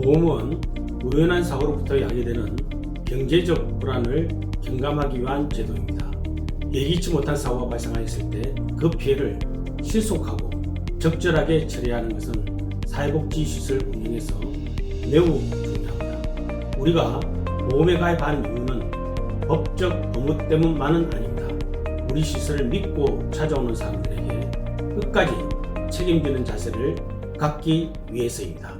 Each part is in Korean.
보험은 우연한 사고로부터 야기되는 경제적 불안을 경감하기 위한 제도입니다. 예기치 못한 사고가 발생하였을 때 그 피해를 실속하고 적절하게 처리하는 것은 사회복지시설 운영에서 매우 중요합니다. 우리가 보험에 가입하는 이유는 법적 의무 때문만은 아닙니다. 우리 시설을 믿고 찾아오는 사람들에게 끝까지 책임지는 자세를 갖기 위해서입니다.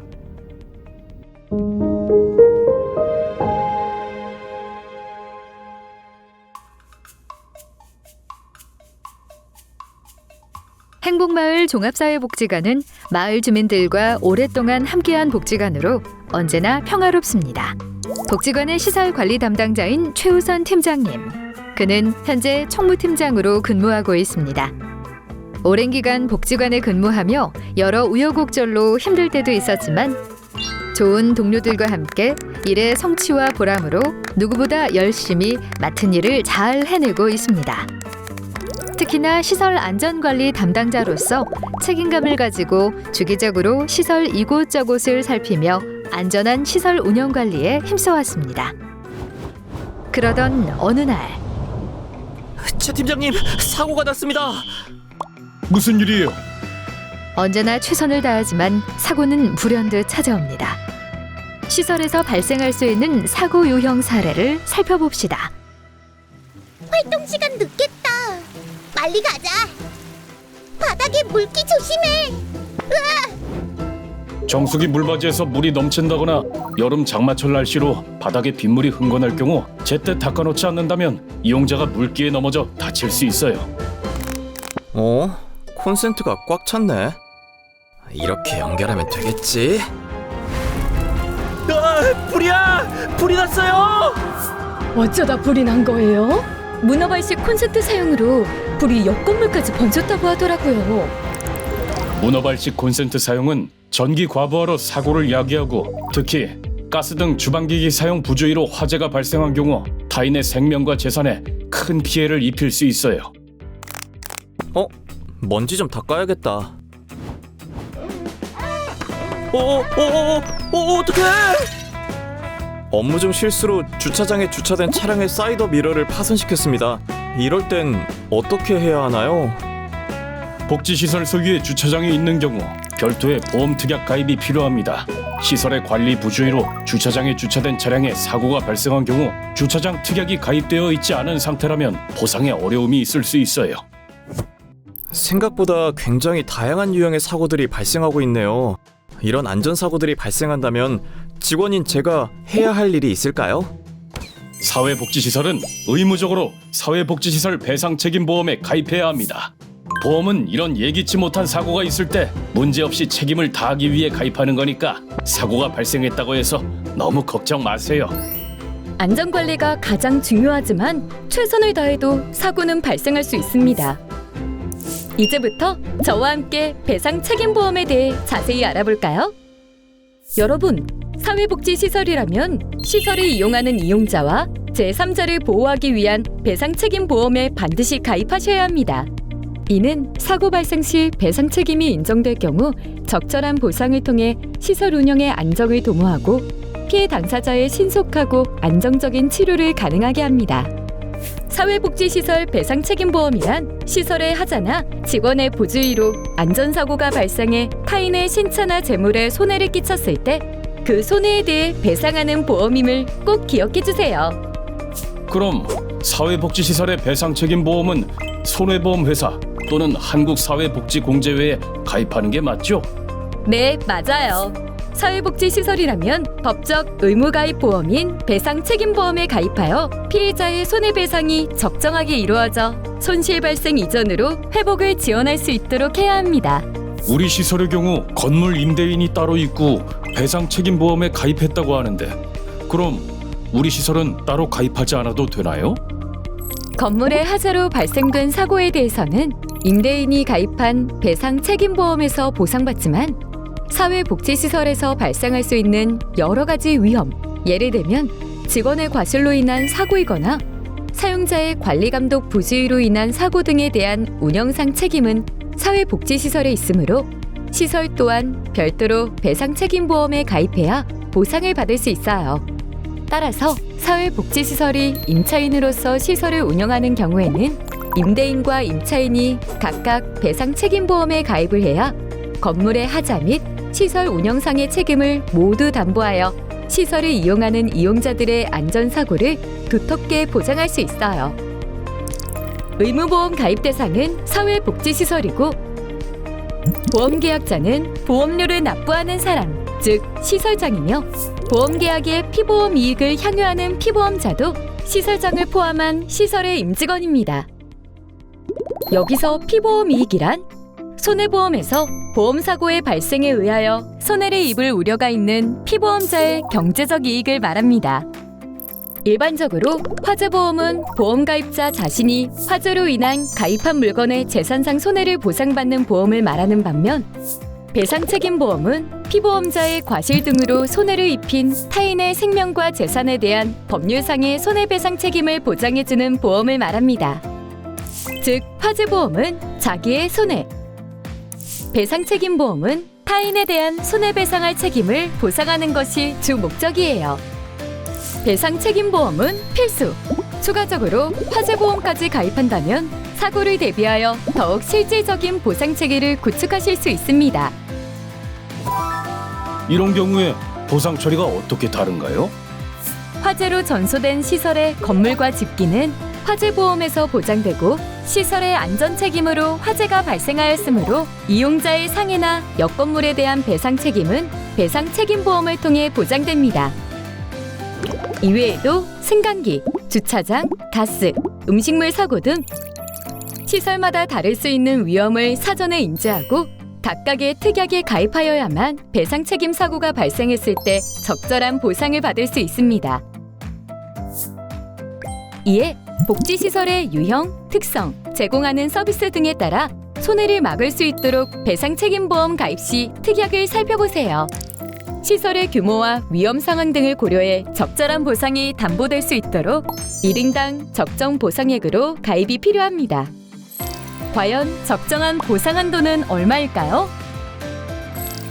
행복마을 종합사회복지관은 마을 주민들과 오랫동안 함께한 복지관으로 언제나 평화롭습니다. 복지관의 시설 관리 담당자인 최우선 팀장님. 그는 현재 총무팀장으로 근무하고 있습니다. 오랜 기간 복지관에 근무하며 여러 우여곡절로 힘들 때도 있었지만 좋은 동료들과 함께 일의 성취와 보람으로 누구보다 열심히 맡은 일을 잘 해내고 있습니다. 특히나 시설 안전관리 담당자로서 책임감을 가지고 주기적으로 시설 이곳저곳을 살피며 안전한 시설 운영 관리에 힘써왔습니다. 그러던 어느 날 최 팀장님, 사고가 났습니다. 무슨 일이에요? 언제나 최선을 다하지만 사고는 불현듯 찾아옵니다. 시설에서 발생할 수 있는 사고 유형 사례를 살펴봅시다. 활동 시간 늦겠다. 빨리 가자. 바닥에 물기 조심해. 정수기 물바지에서 물이 넘친다거나 여름 장마철 날씨로 바닥에 빗물이 흥건할 경우 제때 닦아놓지 않는다면 이용자가 물기에 넘어져 다칠 수 있어요. 콘센트가 꽉 찼네. 이렇게 연결하면 되겠지. 불이야! 불이 났어요! 어쩌다 불이 난 거예요? 문어발식 콘센트 사용으로 불이 옆 건물까지 번졌다고 하더라고요. 문어발식 콘센트 사용은 전기 과부하로 사고를 야기하고 특히 가스 등 주방기기 사용 부주의로 화재가 발생한 경우 타인의 생명과 재산에 큰 피해를 입힐 수 있어요. 먼지 좀 닦아야겠다. 어떡해! 업무 중 실수로 주차장에 주차된 차량의 사이더 미러를 파손시켰습니다. 이럴 땐 어떻게 해야 하나요? 복지시설 소유의 주차장이 있는 경우 별도의 보험 특약 가입이 필요합니다. 시설의 관리 부주의로 주차장에 주차된 차량에 사고가 발생한 경우 주차장 특약이 가입되어 있지 않은 상태라면 보상에 어려움이 있을 수 있어요. 생각보다 굉장히 다양한 유형의 사고들이 발생하고 있네요. 이런 안전사고들이 발생한다면 직원인 제가 해야 할 일이 있을까요? 사회복지시설은 의무적으로 사회복지시설 배상책임보험에 가입해야 합니다. 보험은 이런 예기치 못한 사고가 있을 때 문제없이 책임을 다하기 위해 가입하는 거니까 사고가 발생했다고 해서 너무 걱정 마세요. 안전관리가 가장 중요하지만 최선을 다해도 사고는 발생할 수 있습니다. 이제부터 저와 함께 배상 책임보험에 대해 자세히 알아볼까요? 여러분, 사회복지시설이라면 시설을 이용하는 이용자와 제3자를 보호하기 위한 배상 책임보험에 반드시 가입하셔야 합니다. 이는 사고 발생 시 배상 책임이 인정될 경우 적절한 보상을 통해 시설 운영의 안정을 도모하고 피해 당사자의 신속하고 안정적인 치료를 가능하게 합니다. 사회복지시설 배상책임보험이란 시설의 하자나 직원의 부주의로 안전사고가 발생해 타인의 신체나 재물에 손해를 끼쳤을 때 그 손해에 대해 배상하는 보험임을 꼭 기억해주세요. 그럼 사회복지시설의 배상책임보험은 손해보험회사 또는 한국사회복지공제회에 가입하는 게 맞죠? 네, 맞아요. 사회복지시설이라면 법적 의무가입보험인 배상책임보험에 가입하여 피해자의 손해배상이 적정하게 이루어져 손실 발생 이전으로 회복을 지원할 수 있도록 해야 합니다. 우리 시설의 경우 건물 임대인이 따로 있고 배상책임보험에 가입했다고 하는데 그럼 우리 시설은 따로 가입하지 않아도 되나요? 건물의 하자로 발생된 사고에 대해서는 임대인이 가입한 배상책임보험에서 보상받지만 사회복지시설에서 발생할 수 있는 여러 가지 위험, 예를 들면 직원의 과실로 인한 사고이거나 사용자의 관리감독 부주의로 인한 사고 등에 대한 운영상 책임은 사회복지시설에 있으므로 시설 또한 별도로 배상책임보험에 가입해야 보상을 받을 수 있어요. 따라서 사회복지시설이 임차인으로서 시설을 운영하는 경우에는 임대인과 임차인이 각각 배상 책임보험에 가입을 해야 건물의 하자 및 시설 운영상의 책임을 모두 담보하여 시설을 이용하는 이용자들의 안전사고를 두텁게 보장할 수 있어요. 의무보험 가입 대상은 사회복지시설이고 보험계약자는 보험료를 납부하는 사람, 즉 시설장이며 보험계약의 피보험 이익을 향유하는 피보험자도 시설장을 포함한 시설의 임직원입니다. 여기서 피보험 이익이란 손해보험에서 보험사고의 발생에 의하여 손해를 입을 우려가 있는 피보험자의 경제적 이익을 말합니다. 일반적으로 화재보험은 보험가입자 자신이 화재로 인한 가입한 물건의 재산상 손해를 보상받는 보험을 말하는 반면 배상책임보험은 피보험자의 과실 등으로 손해를 입힌 타인의 생명과 재산에 대한 법률상의 손해배상 책임을 보장해주는 보험을 말합니다. 즉, 화재보험은 자기의 손해, 배상책임보험은 타인에 대한 손해배상할 책임을 보상하는 것이 주 목적이에요. 배상책임보험은 필수! 추가적으로 화재보험까지 가입한다면 사고를 대비하여 더욱 실질적인 보상체계를 구축하실 수 있습니다. 이런 경우에 보상 처리가 어떻게 다른가요? 화재로 전소된 시설의 건물과 집기는 화재보험에서 보장되고 시설의 안전책임으로 화재가 발생하였으므로 이용자의 상해나 옆건물에 대한 배상 책임은 배상책임보험을 통해 보장됩니다. 이외에도 승강기, 주차장, 가스, 음식물 사고 등 시설마다 다를 수 있는 위험을 사전에 인지하고 각각의 특약에 가입하여야만 배상 책임 사고가 발생했을 때 적절한 보상을 받을 수 있습니다. 이에 복지시설의 유형, 특성, 제공하는 서비스 등에 따라 손해를 막을 수 있도록 배상책임보험 가입 시 특약을 살펴보세요. 시설의 규모와 위험 상황 등을 고려해 적절한 보상이 담보될 수 있도록 1인당 적정 보상액으로 가입이 필요합니다. 과연 적정한 보상 한도는 얼마일까요?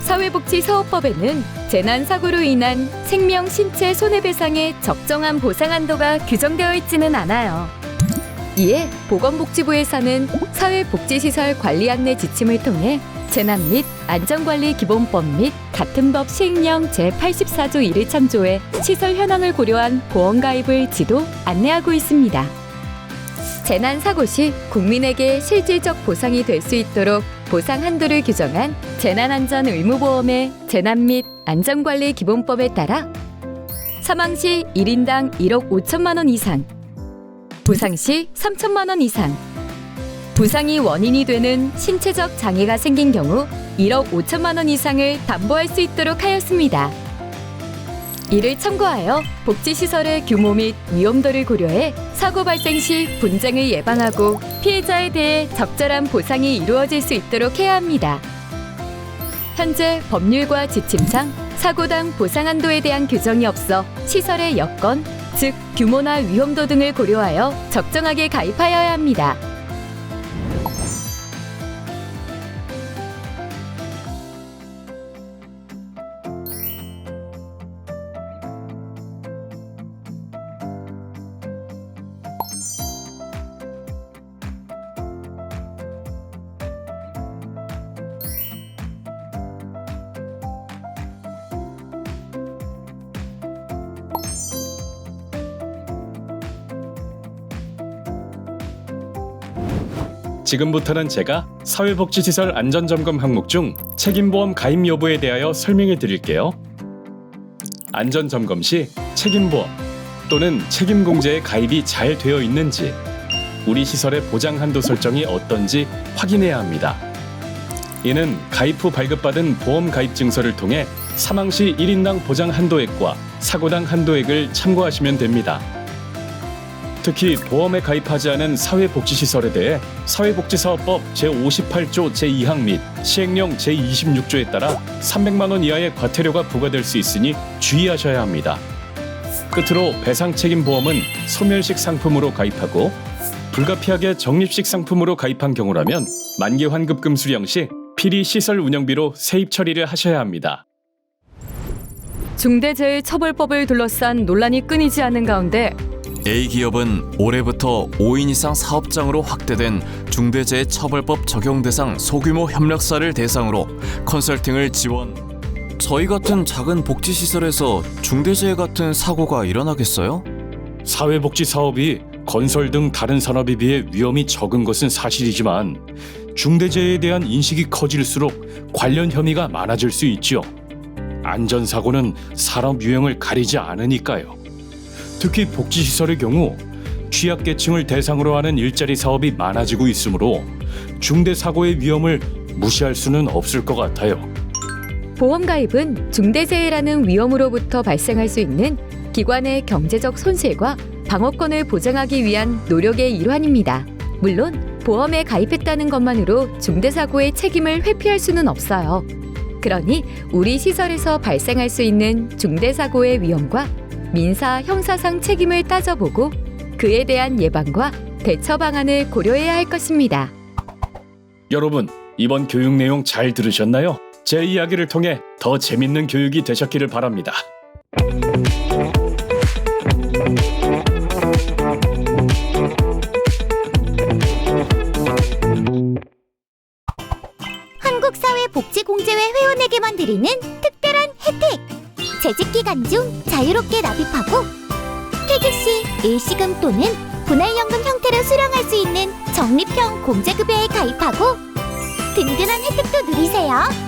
사회복지사업법에는 재난사고로 인한 생명, 신체 손해배상의 적정한 보상 한도가 규정되어 있지는 않아요. 이에 보건복지부에서는 사회복지시설 관리 안내 지침을 통해 재난 및 안전관리기본법 및 같은 법 시행령 제84조 1을 참조해 시설 현황을 고려한 보험가입을 지도 안내하고 있습니다. 재난사고 시 국민에게 실질적 보상이 될 수 있도록 보상 한도를 규정한 재난안전의무보험의 재난 및 안전관리기본법에 따라 사망 시 1인당 1억 5천만 원 이상, 부상 시 3천만 원 이상, 부상이 원인이 되는 신체적 장애가 생긴 경우 1억 5천만 원 이상을 담보할 수 있도록 하였습니다. 이를 참고하여 복지시설의 규모 및 위험도를 고려해 사고 발생 시 분쟁을 예방하고 피해자에 대해 적절한 보상이 이루어질 수 있도록 해야 합니다. 현재 법률과 지침상 사고당 보상 한도에 대한 규정이 없어 시설의 여건, 즉 규모나 위험도 등을 고려하여 적정하게 가입하여야 합니다. 지금부터는 제가 사회복지시설 안전점검 항목 중 책임보험 가입 여부에 대하여 설명해 드릴게요. 안전점검 시 책임보험 또는 책임공제에 가입이 잘 되어 있는지, 우리 시설의 보장 한도 설정이 어떤지 확인해야 합니다. 이는 가입 후 발급받은 보험 가입 증서를 통해 사망 시 1인당 보장 한도액과 사고당 한도액을 참고하시면 됩니다. 특히 보험에 가입하지 않은 사회복지시설에 대해 사회복지사업법 제58조 제2항 및 시행령 제26조에 따라 300만 원 이하의 과태료가 부과될 수 있으니 주의하셔야 합니다. 끝으로 배상책임보험은 소멸식 상품으로 가입하고 불가피하게 적립식 상품으로 가입한 경우라면 만기 환급금 수령 시 필히 시설 운영비로 세입 처리를 하셔야 합니다. 중대재해처벌법을 둘러싼 논란이 끊이지 않는 가운데 A기업은 올해부터 5인 이상 사업장으로 확대된 중대재해처벌법 적용 대상 소규모 협력사를 대상으로 컨설팅을 지원. 저희 같은 작은 복지시설에서 중대재해 같은 사고가 일어나겠어요? 사회복지 사업이 건설 등 다른 산업에 비해 위험이 적은 것은 사실이지만 중대재해에 대한 인식이 커질수록 관련 혐의가 많아질 수 있죠. 안전사고는 산업 유형을 가리지 않으니까요. 특히 복지시설의 경우 취약계층을 대상으로 하는 일자리 사업이 많아지고 있으므로 중대사고의 위험을 무시할 수는 없을 것 같아요. 보험 가입은 중대재해라는 위험으로부터 발생할 수 있는 기관의 경제적 손실과 방어권을 보장하기 위한 노력의 일환입니다. 물론 보험에 가입했다는 것만으로 중대사고의 책임을 회피할 수는 없어요. 그러니 우리 시설에서 발생할 수 있는 중대사고의 위험과 민사, 형사상 책임을 따져보고 그에 대한 예방과 대처 방안을 고려해야 할 것입니다. 여러분, 이번 교육 내용 잘 들으셨나요? 제 이야기를 통해 더 재밌는 교육이 되셨기를 바랍니다. 한국사회복지공제회 회원에게만 드리는 특별한 혜택! 재직 기간 중 자유롭게 납입하고 퇴직 시 일시금 또는 분할연금 형태로 수령할 수 있는 적립형 공제급여에 가입하고 든든한 혜택도 누리세요.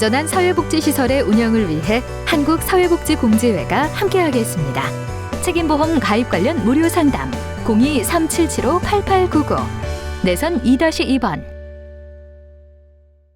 안전한 사회복지시설의 운영을 위해 한국사회복지공제회가 함께하겠습니다. 책임보험 가입 관련 무료 상담 02-377-8899 내선 2-2번